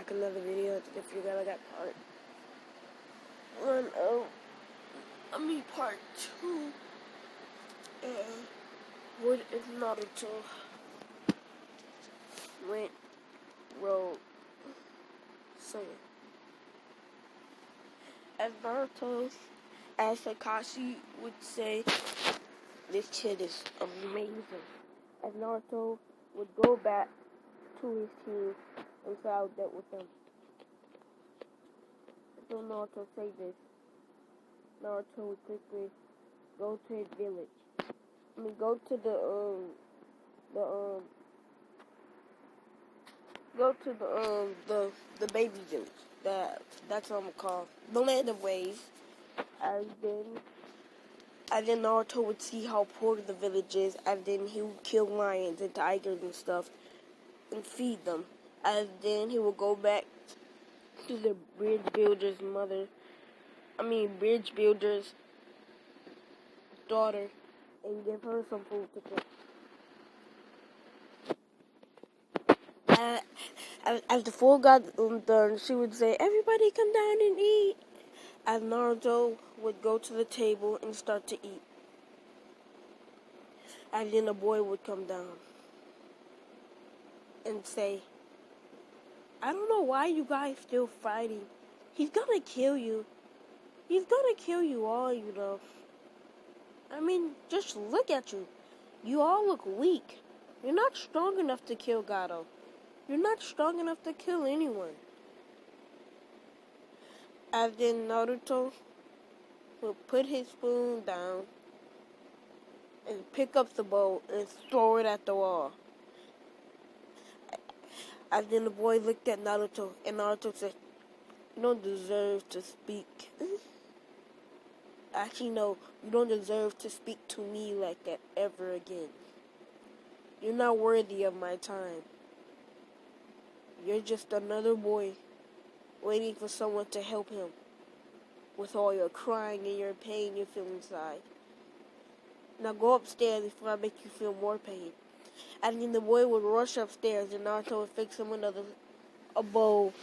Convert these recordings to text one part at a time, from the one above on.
back another video. If you got part one of, part two. What if Naruto went rogue? So as Naruto, as Kakashi would say, this kid is amazing. As Naruto would go back to his team and say I dealt with them. So Naruto say this. Naruto would quickly go to his village. Go to the baby village. That's what I'm gonna call the land of waves. And then Naruto would see how poor the village is, and then he would kill lions and tigers and stuff and feed them. And then he would go back to the bridge builder's daughter and give her some food to cook. As the food got done, she would say, "Everybody come down and eat." And Naruto would go to the table and start to eat. And then the boy would come down and say, "I don't know why you guys still fighting. He's gonna kill you. He's gonna kill you all, you know. Just look at you. You all look weak. You're not strong enough to kill Gato. You're not strong enough to kill anyone." And then Naruto will put his spoon down and pick up the bowl and throw it at the wall. And then the boy looked at Naruto, and Naruto said, "You don't deserve to speak." Actually, no, you don't deserve to speak to me like that ever again. You're not worthy of my time. You're just another boy waiting for someone to help him with all your crying and your pain you feel inside. Now go upstairs before I make you feel more pain. And then the boy would rush upstairs, and Naruto would fix him a bowl.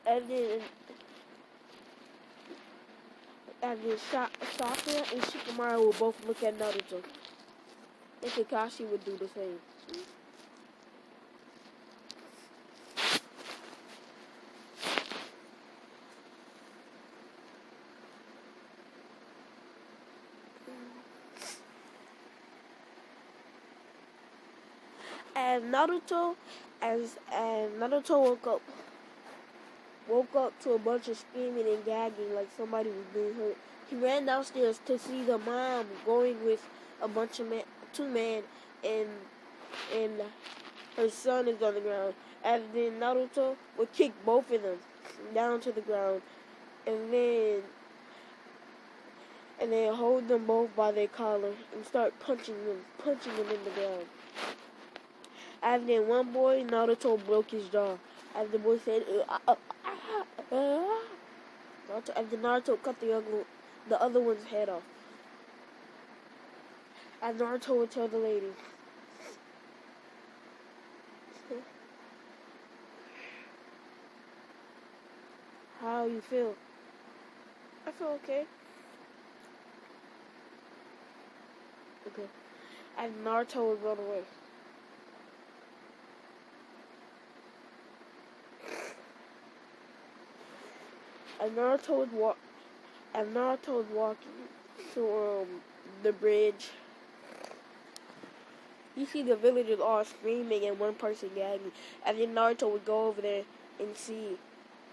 And then Sakura and Shikamaru would both look at Naruto. And Kakashi would do the same. And Naruto woke up to a bunch of screaming and gagging like somebody was being hurt. He ran downstairs to see the mom going with a bunch of two men, and her son is on the ground. And then Naruto would kick both of them down to the ground, and then hold them both by their collar and start punching them in the ground. And then one boy, Naruto broke his jaw. And the boy said, and then Naruto cut the other one's head off. And Naruto would tell the lady, "How you feel?" "I feel okay." Okay. And Naruto would run away. And Naruto was walking to the bridge. You see the villagers all screaming and one person gagging. And then Naruto would go over there and see,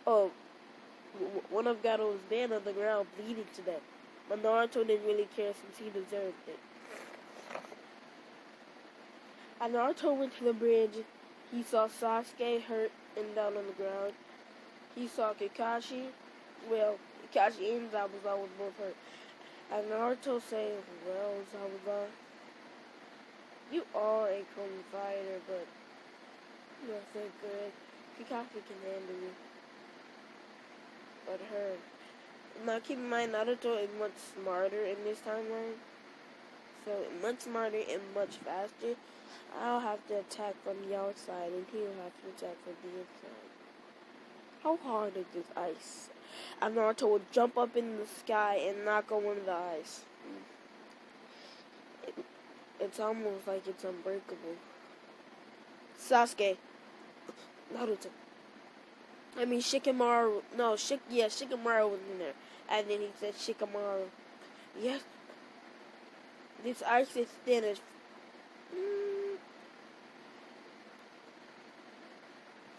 one of Gato's men on the ground bleeding to death. But Naruto didn't really care since he deserved it. And Naruto went to the bridge. He saw Sasuke hurt and down on the ground. He saw Kakashi. Kakashi and Zabuza was both hurt. And Naruto said, "Well, Zabuza, you are a clone fighter, but you're so good. Kakashi can handle you." But her. Now keep in mind, Naruto is much smarter in this timeline. So much smarter and much faster. I'll have to attack from the outside, and he'll have to attack from the inside. How hard is this ice? And Naruto will jump up in the sky and knock on one of the ice. It's almost like it's unbreakable. Sasuke. Naruto. I mean, Shikamaru. No, Shikamaru was in there. And then he said Shikamaru. Yes. This ice is thin as...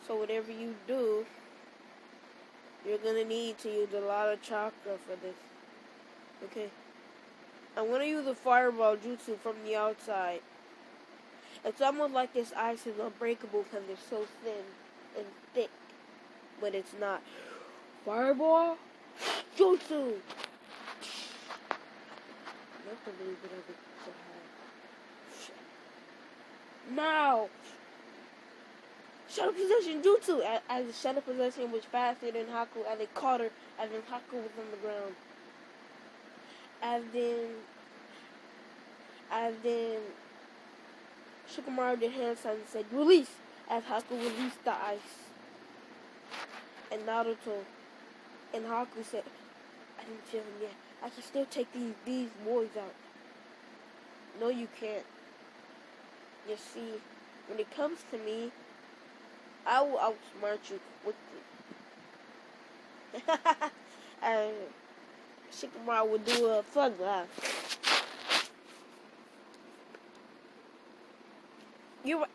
So whatever you do, you're gonna need to use a lot of chakra for this. Okay. I'm gonna use a fireball jutsu from the outside. It's almost like this ice is unbreakable because it's so thin and thick. But it's not. Fireball jutsu! Not to believe it ever so high. Now! Shadow Possession Jutsu! As the Shadow Possession was faster than Haku, and it caught her, and then Haku was on the ground. And then Shikamaru did hand signs and said, release! As Haku released the ice. And Naruto and Haku said, I didn't feel him yet. I can still take these boys out. No, you can't. You see, when it comes to me, I will outsmart you quickly. And Shikamaru would do a thug laugh. You're right.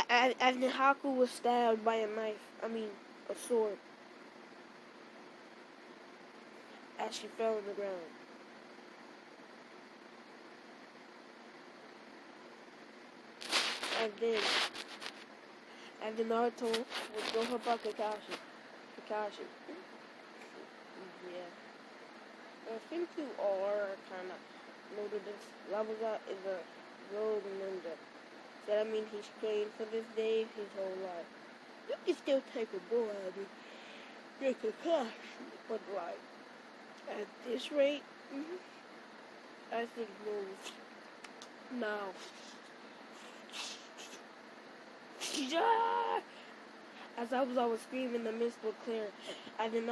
And then Haku was stabbed by a knife. I mean, a sword. As she fell on the ground. And then Naruto would go help out Kakashi. Yeah. I think you are kind of new to this. Labuza is a rogue ninja. So that means he's trained for this day his whole life. You can still take a bull out of me. Get Kakashi. But like, at this rate, I think move. Now. As I was screaming, the mist would clear. And then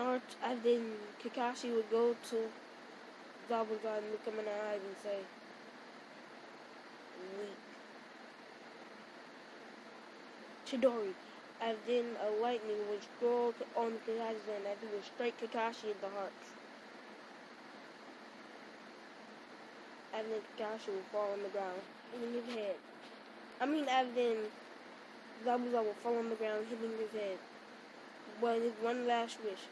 Kakashi would go to Zabuza and look him in the eyes and say, weak. Chidori. And then a lightning would stroll on Kakashi's hand as he would strike Kakashi in the heart. And then Kakashi would fall on the ground, hitting his head. And then Zabuza would fall on the ground, hitting his head. But his one last wish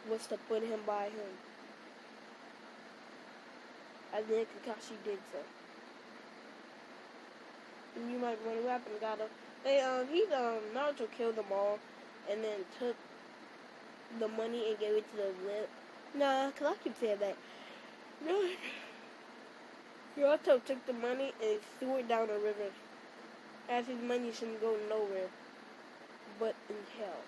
was to put him by him. And then Kakashi did so. And you might wonder what happened, Naruto killed them all, and then took the money and gave it to the whip. Nah, cause I keep saying that. No. Naruto took the money and threw it down the river. As his money shouldn't go nowhere, but in hell.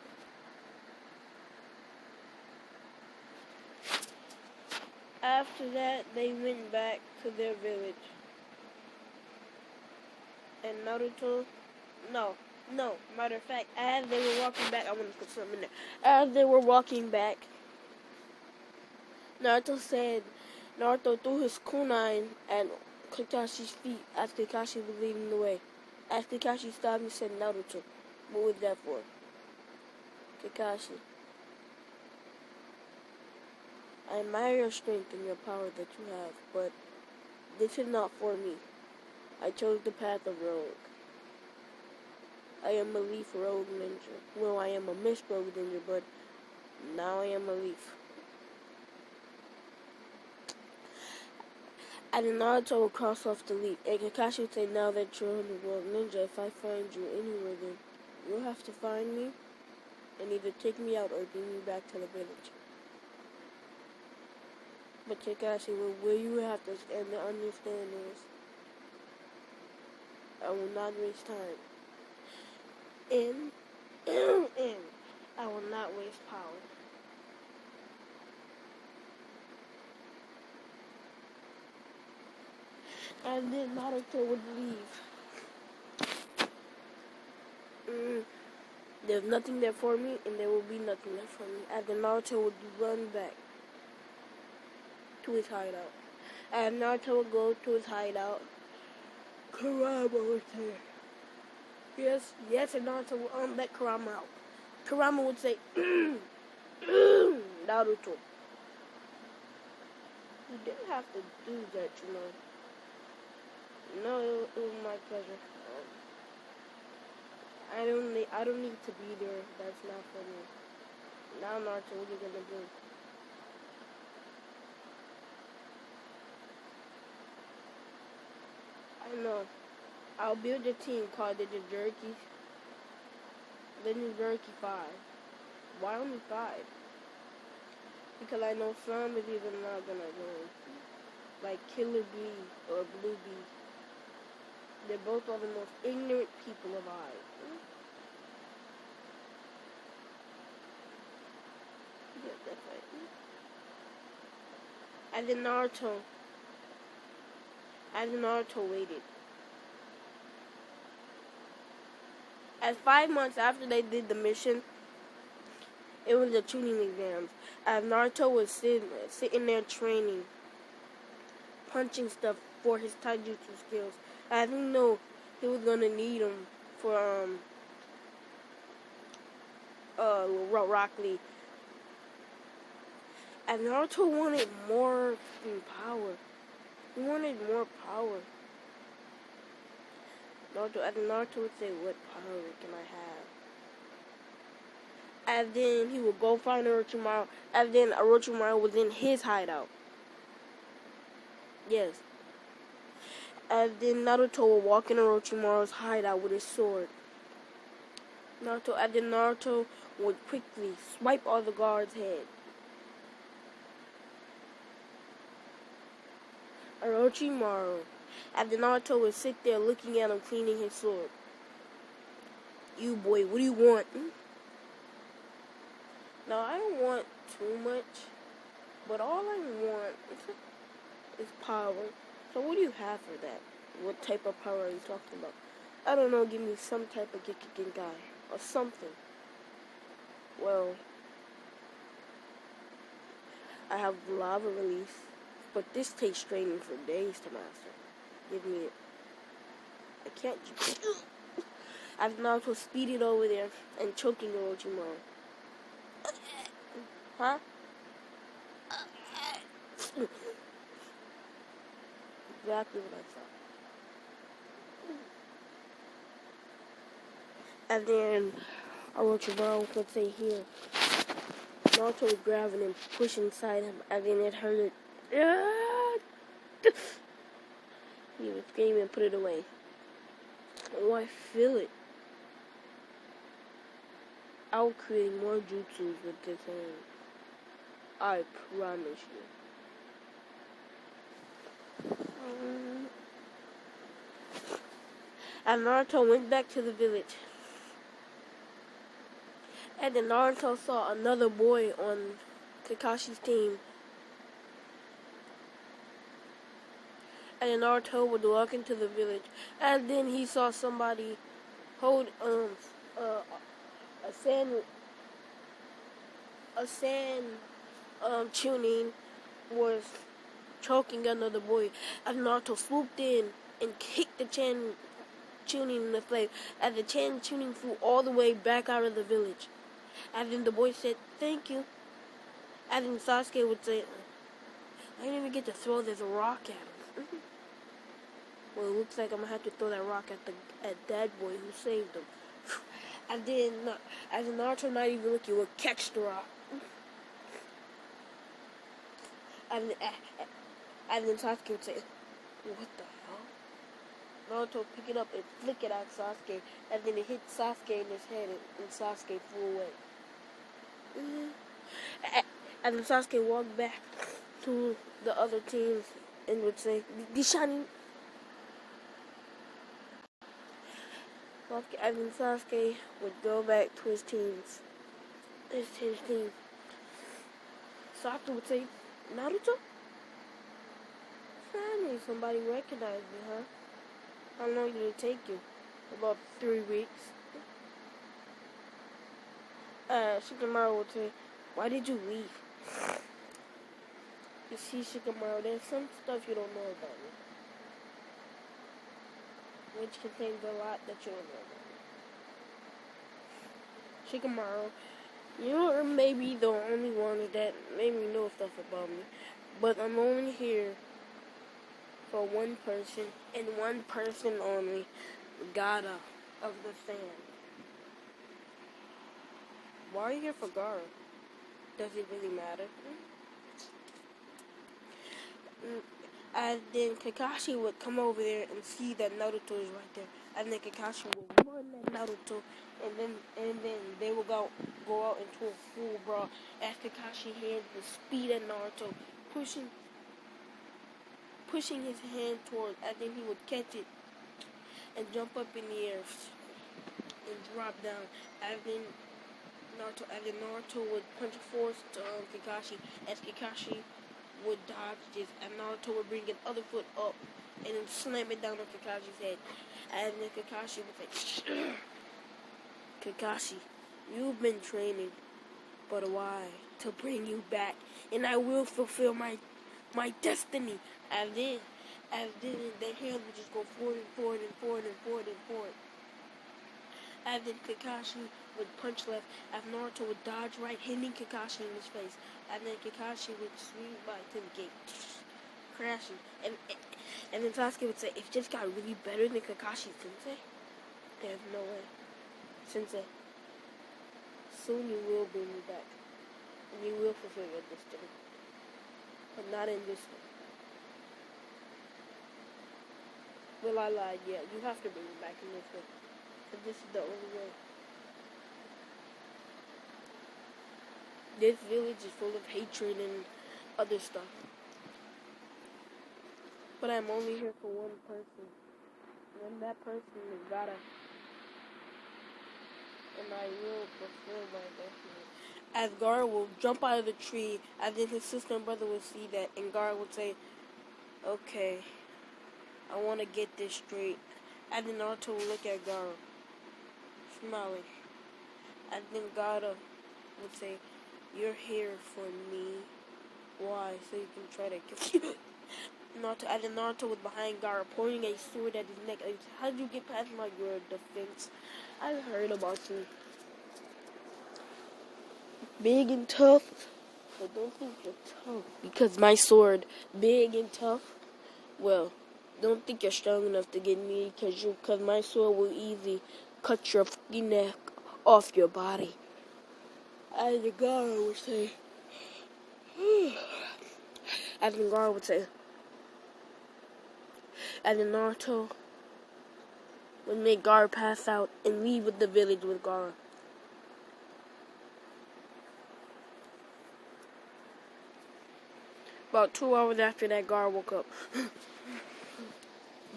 After that, they went back to their village. And Naruto, matter of fact, as they were walking back, I want to put something in there. As they were walking back, Naruto threw his kunai at Kakashi's feet as Kakashi was leading the way. As Kakashi stopped and said, Naruto, what was that for? Kakashi, I admire your strength and your power that you have, but this is not for me. I chose the path of rogue. I am a leaf rogue ninja. Well, I am a mist rogue ninja, but now I am a leaf. And then Naruto would cross off the leaf. And Kakashi would say, now that you're a rogue ninja, if I find you anywhere, then you'll have to find me and either take me out or bring me back to the village. But Kakashi, where you have to understand is, I will not waste time. And I will not waste power. and then Naruto would leave. There's nothing there for me, and there will be nothing there for me. And then Naruto would run back to his hideout. And Naruto would go to his hideout. Kurama was there. Yes, and Naruto would let Kurama out. Kurama would say, Naruto. You didn't have to do that, you know. No, it was my pleasure. I don't need to be there. That's not for me. Now, Naruto, what are you gonna do? I know. I'll build a team called the Jerky. The New Jerky 5. Why only 5? Because I know some of you are not gonna join. Like Killer Bee or Blue Bee. They're both of the most ignorant people alive. Yeah, that's right. And then Naruto waited. As 5 months after they did the mission, it was the tuning exams. As Naruto was sitting there training, punching stuff for his taijutsu skills. I didn't know he was gonna need them for Rock Lee. And Naruto wanted more power. He wanted more power. Naruto would say, "What power can I have?" And then he would go find Orochimaru. And then Orochimaru was in his hideout. Yes. And then Naruto would walk in Orochimaru's hideout with his sword. Naruto would quickly swipe all the guards' heads. Orochimaru. And then Naruto would sit there looking at him cleaning his sword. You boy, what do you want? No, I don't want too much. But all I want is power. So what do you have for that? What type of power are you talking about? I don't know, give me some type of Genkai or something. Well, I have lava release, but this takes training for days to master. Give me it. I can't. I've Naruto speeded over there and choking Orochimaru. Huh? Exactly what I thought. And then Orochimaru would say here. Naruto was grabbing him, pushing inside him, and then it hurt. He would scream and put it away. Oh, I feel it. I'll create more jutsus with this hand. I promise you. And Naruto went back to the village. And then Naruto saw another boy on Kakashi's team. And then Naruto would walk into the village. And then he saw somebody hold a sand tuning was choking another boy. And Naruto swooped in and kicked the tuning in the face. And the tuning flew all the way back out of the village. And then the boy said, "Thank you." And then Sasuke would say, "I didn't even get to throw this rock at him." Well, it looks like I'm gonna have to throw that rock at that boy who saved him. And then, as Naruto not even looking, would catch the rock. And then Sasuke would say, "What the hell?" Naruto pick it up and flick it at Sasuke, and then it hit Sasuke in his head, and Sasuke flew away. And then Sasuke walked back to the other teams and would say, "Dishanin." And then Sasuke would go back to his teams. His team. Sasuke would say, "Naruto?" Finally, somebody recognized me, huh? How long did it take you? About 3 weeks. Shikamaru would say, why did you leave? You see, Shikamaru, there's some stuff you don't know about me. Which contains a lot that you don't know about me. Shikamaru, you're maybe the only one that made me know stuff about me. But I'm only here for one person, and one person only, Gata of the Sand. Why are you here for Gara? Does it really matter? And then Kakashi would come over there and see that Naruto is right there. And then Kakashi would run at Naruto, and then they would go out into a full brawl as Kakashi had the speed at Naruto, pushing his hand towards. I think he would catch it and jump up in the air and drop down. And then Naruto would punch force to Kakashi as Kakashi would dodge this, and Naruto would bring his other foot up and then slam it down on Kakashi's head. And then Kakashi would say, Kakashi, you've been training, but why? To bring you back, and I will fulfill my destiny. And then their hands would just go forward and forward and forward and forward and forward. And then Kakashi would punch left, and Naruto would dodge right, hitting Kakashi in his face. And then Kakashi would swing by to the gate, crashing. And then Sasuke would say, if it just got really better than Kakashi Sensei, there's no way. Sensei, soon you will bring me back, and you will fulfill your destiny. But not in this way. Well, I lied, yeah, you have to bring me back in this way. But this is the only way. This village is full of hatred and other stuff. But I'm only here for one person. And that person is Gara. And I will fulfill my destiny. As Gara will jump out of the tree, and then his sister and brother will see that, and Gara would say, okay, I want to get this straight. And then Naruto will look at Gara, smiling. And then Gara would say, you're here for me. Why? So you can try to kill you. And then Naruto was behind Gara, pointing a sword at his neck. And he said, how did you get past my defense? I heard about you. Big and tough. But don't think you're tough. Because my sword, big and tough. Well, don't think you're strong enough to get me. Because my sword will easily cut your fucking neck off your body. And the Gara would say, and then Gara would say, and then Naruto would make Gara pass out and leave with the village with Gara. About 2 hours after that, Gara woke up,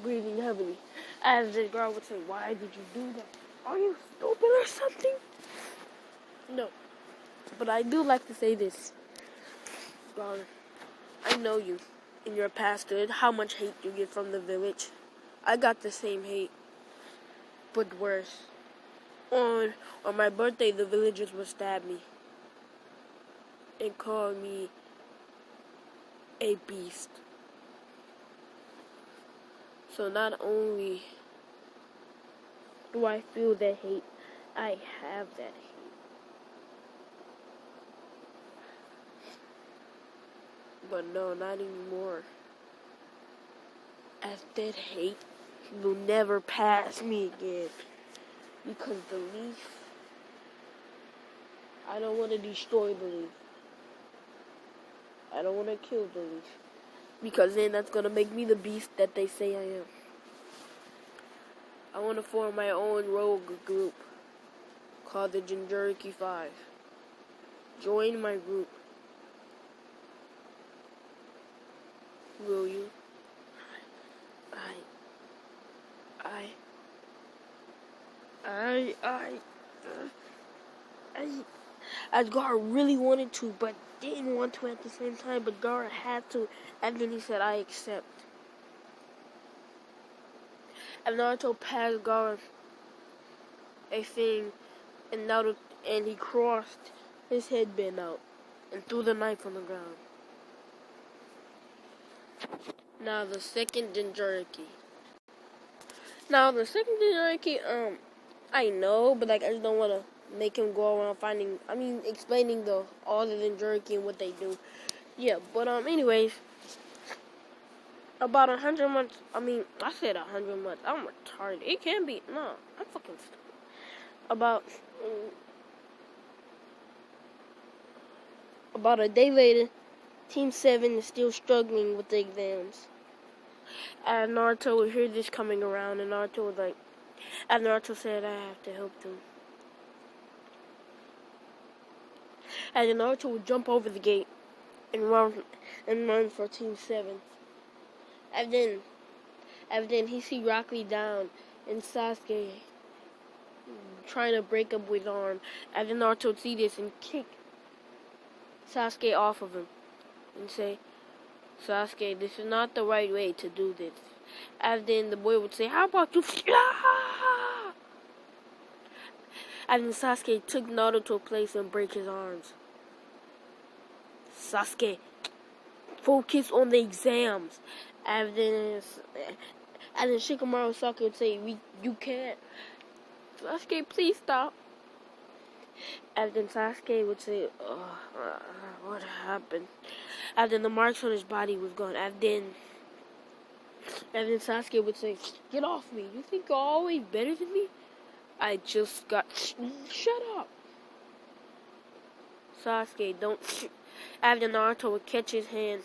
breathing heavily. As the Gara would say, why did you do that? Are you stupid or something? No. But I do like to say this. Gara, I know you in your past and how much hate you get from the village. I got the same hate, but worse. On my birthday, the villagers would stab me and call me a beast. So not only do I feel that hate, I have that hate. But no, not anymore. As that hate will never pass me again. Because the leaf, I don't want to destroy the leaf. I don't want to kill the leaf. Because then that's going to make me the beast that they say I am. I want to form my own rogue group called the Jinchuriki 5. Join my group. Will you? As Gara really wanted to, but didn't want to at the same time, but Gara had to, and then he said, I accept. And Naruto passed Gaara a thing, and Naruto, and he crossed his headband out and threw the knife on the ground. Now the second Jinchuriki. I know, but like I just don't want to make him go around explaining all the Jinchuriki and what they do. Yeah, but anyways, about 100 months. I said 100 months. I'm retarded. It can be. No, I'm fucking stupid. About a day later, Team 7 is still struggling with the exams. And Naruto would hear this coming around, and Naruto said, I have to help them. And then Naruto would jump over the gate and run for Team 7. And then he see Rock Lee down and Sasuke trying to break up with his arm. And then Naruto would see this and kick Sasuke off of him and say, Sasuke, this is not the right way to do this. And then the boy would say, how about you? And then Sasuke took Naruto to a place and break his arms. Sasuke, focus on the exams. And then Shikamaru Sasuke would say, you can't. Sasuke, please stop. And then Sasuke would say, what happened? And then the marks on his body was gone. And then Sasuke would say, get off me. You think you're always better than me? I just got... Shut up. Sasuke, don't... And then Naruto would catch his hand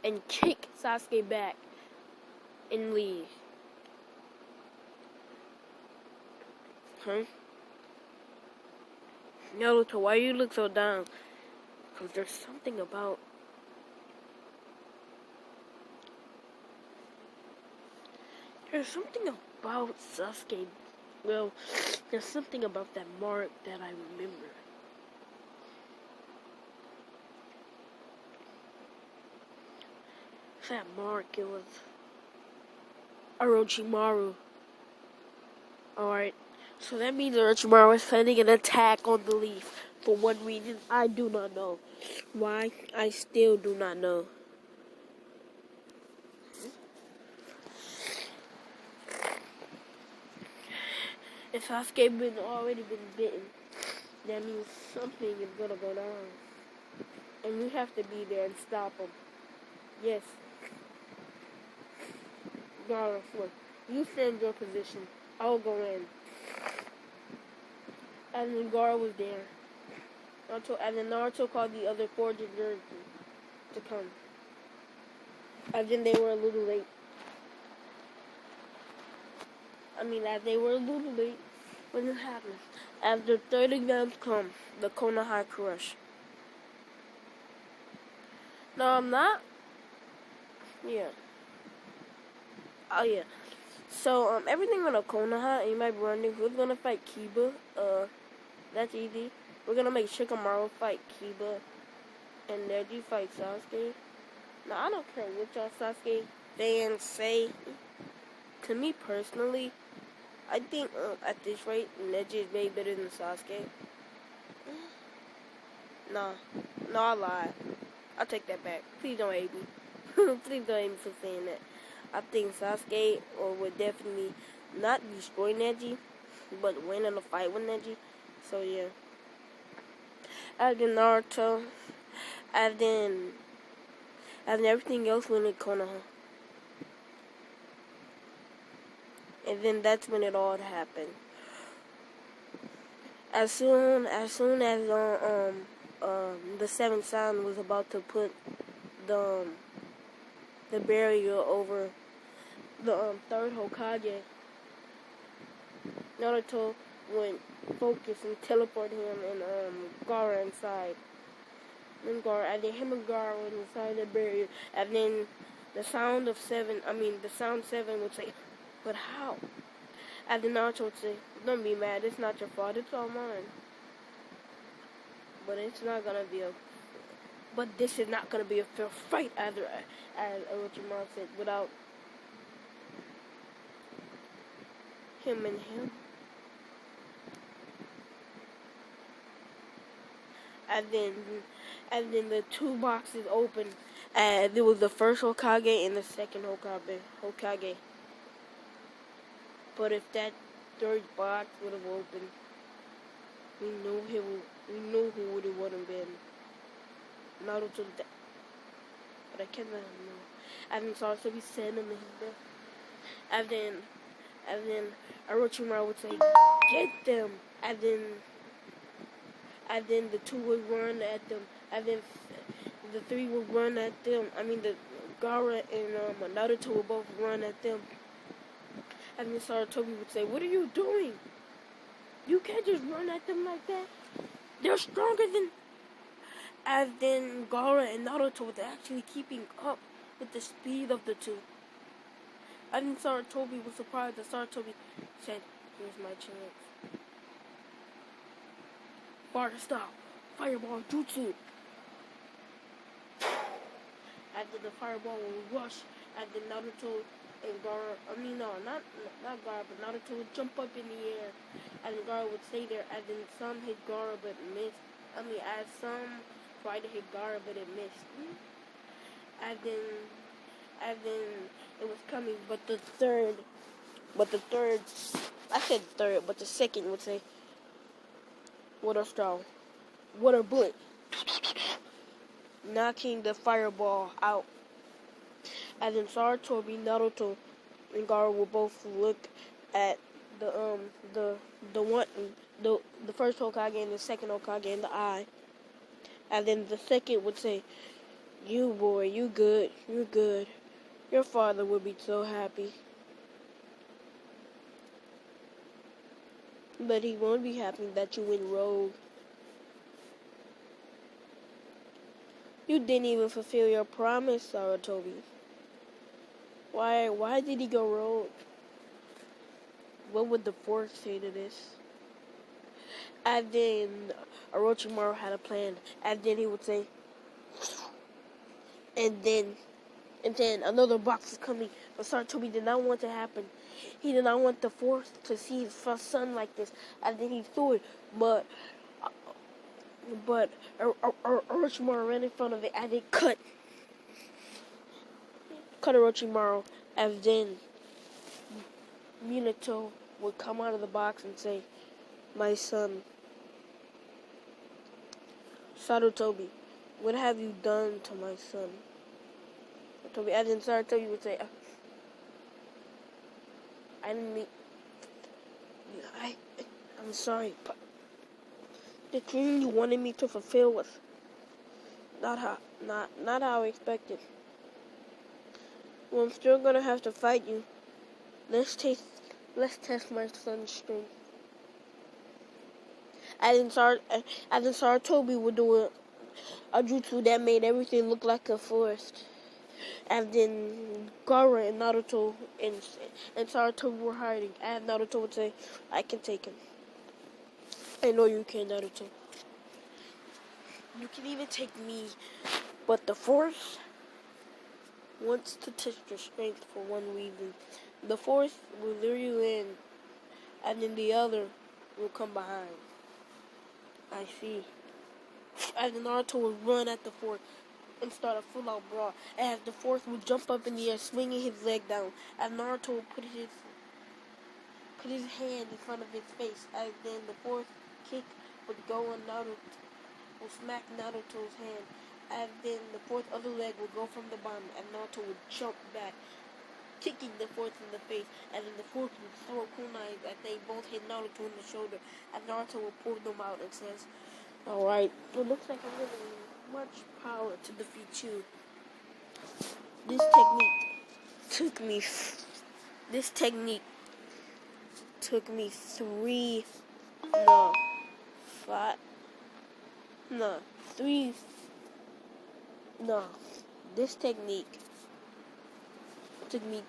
and kick Sasuke back and leave. Huh? Naruto, why you look so down? Because there's something about... Sasuke. Well, there's something about that mark that I remember. That mark, it was Orochimaru. Alright, so that means Orochimaru is planning an attack on the leaf. For what reason, I do not know. Why, I still do not know. If Sasuke already been bitten, that means something is gonna go down. And we have to be there and stop him. Yes. Gaara, look, you stay in your position. I'll go in. And then Gaara was there. And then Naruto called the other 4 Jinchuriki to come. And then they were a little late. As they were a little late when it happened. As the third exams come, the Konoha Crush. No, I'm not. Yeah. Oh, yeah. So, everything on the Konoha, you might be wondering who's gonna fight Kiba. That's easy. We're gonna make Shikamaru fight Kiba, and Neji fight Sasuke. Now, I don't care what y'all Sasuke fans say. To me personally, I think at this rate, Neji is way better than Sasuke. No, I lied. I'll take that back. Please don't hate me. Please don't hate me for saying that. I think Sasuke would definitely not destroy Neji, but win in a fight with Neji. So yeah. And then Naruto, and then everything else went in Konoha. And then that's when it all happened. As soon as the seventh son was about to put the barrier over the third Hokage, Naruto went focus and teleport him and Gaara inside. And him and Gaara went inside the barrier, and then the sound 7 would say, but how? And then Naruto would say, don't be mad, it's not your fault, it's all mine. But this is not gonna be a fair fight either, as Orochimaru said, him and him. And then the two boxes opened, and there was the first Hokage and the second Hokage. But if that third box would have opened, we knew who it would have been. Naruto, but I cannot know. And then Sasuke said him in his death. And then Orochimaru would say, "Get them!" And then the two would run at them. And then the three would run at them. I mean, the Gaara and Naruto would both run at them. And then Sarutobi would say, "What are you doing? You can't just run at them like that. They're stronger than..." And then Gaara and Naruto were actually keeping up with the speed of the two. And then Sarutobi was surprised that Sarutobi said, "Here's my chance. Fire style, fireball jutsu." And then the fireball will rush, and then Naruto and Gaara, not Gaara, but Naruto would jump up in the air, and Gaara would stay there, and then some hit Gaara but missed. As some tried to hit Gaara but it missed. And then it was coming, but the second would say, "Water straw, water bullet," knocking the fireball out. And then Sarutobi, Naruto, and Gaara will both look at the first Hokage and the second Hokage in the eye. And then the second would say, "You boy, you're good. Your father would be so happy." But he won't be happy that you went rogue. You didn't even fulfill your promise, Sarutobi. Why did he go rogue? What would the Force say to this? And then Orochimaru had a plan. And then he would say, and then another box is coming. But Sarutobi did not want it to happen. He did not want the Force to see his first son like this. And then he threw it. But Orochimaru ran in front of it and it cut Orochimaru. And then Minato would come out of the box and say, "My son, Sarutobi, what have you done to my son?" And then Sarutobi would say, "I didn't mean... I'm sorry, but the dream you wanted me to fulfill was not how I expected. Well, I'm still gonna have to fight you. Let's test my son's strength." And then Sarutobi would do a jutsu that made everything look like a forest. And then Gaara and Naruto and Sarutobi were hiding. And Naruto would say, "I can take him." "I know you can, Naruto. You can even take me. But the Force wants to test your strength for one reason. The Force will lure you in, and then the other will come behind." "I see." And then Naruto would run at the Force and start a full-out brawl. And the Force would jump up in the air, swinging his leg down. And Naruto would put his hand in front of his face. And then the Force kick would go on Naruto, would smack Naruto's hand. And then the Force other leg would go from the bottom, and Naruto would jump back, kicking the Force in the face. And then the Force would throw kunais as they both hit Naruto in the shoulder. And Naruto would pull them out and says, "Alright, it looks like I'm giving you much power to defeat you. This technique took me 3 this technique took me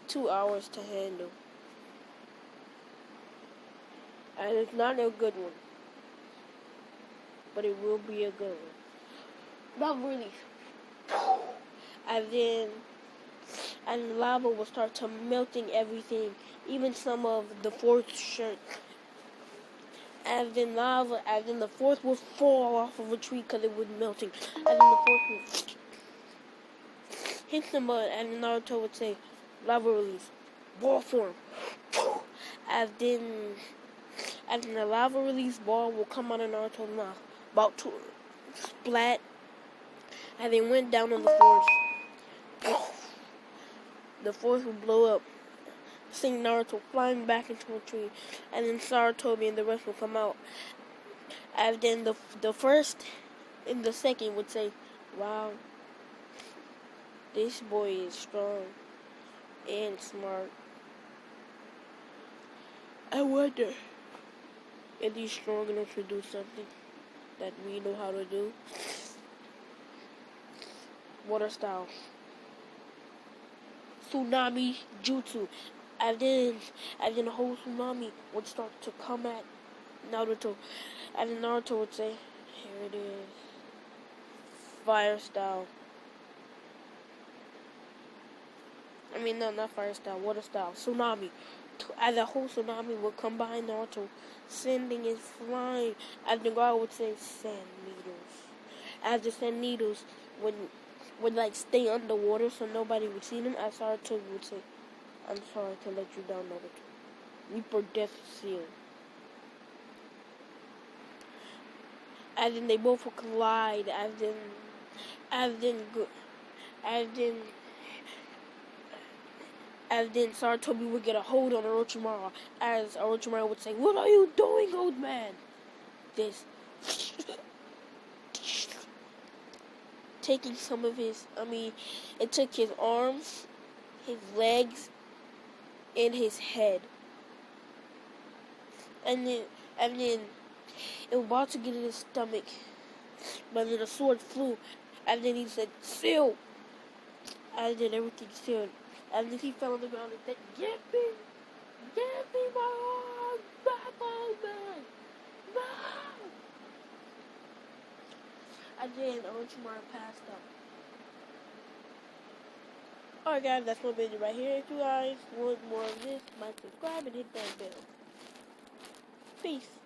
2 hours to handle. And it's not a good one, but it will be a good one. Not really." And lava will start to melting everything even some of the fourth shirt. And then lava, and then the fourth would fall off of a tree because it was melting. And then the fourth would hit the mud, and Naruto would say, lava release, ball form. And then the lava release ball will come out of Naruto's mouth, about to splat, and they went down on the forest. The forest would blow up, seeing Naruto flying back into a tree, and then Sarutobi and the rest will come out. And then the first and the second would say, wow, this boy is strong and smart. I wonder if he's strong enough to do something that we know how to do. Water style. Tsunami jutsu. And then the whole tsunami would start to come at Naruto. And then Naruto would say, here it is. Fire style. I mean, no, not fire style, water style. Tsunami. And the whole tsunami would come behind Naruto, sending and flying. And the guard would say, sand needles. As the sand needles would like stay underwater so nobody would see them, as Sarutobi would say, I'm sorry to let you down, Naruto. Reaper death seal. And then they both would collide, and then Sarutobi would get a hold on Orochimaru, as Orochimaru would say, what are you doing, old man? This. Taking some of his, it took his arms, his legs, and his head. And then it was about to get in his stomach, but then the sword flew, and then he said, seal! And then everything sealed. And then he fell on the ground and said, give me my arm back, old man! No! And then Orochimaru passed out. Alright guys, that's my video right here. If you guys want more of this, subscribe and hit that bell. Peace.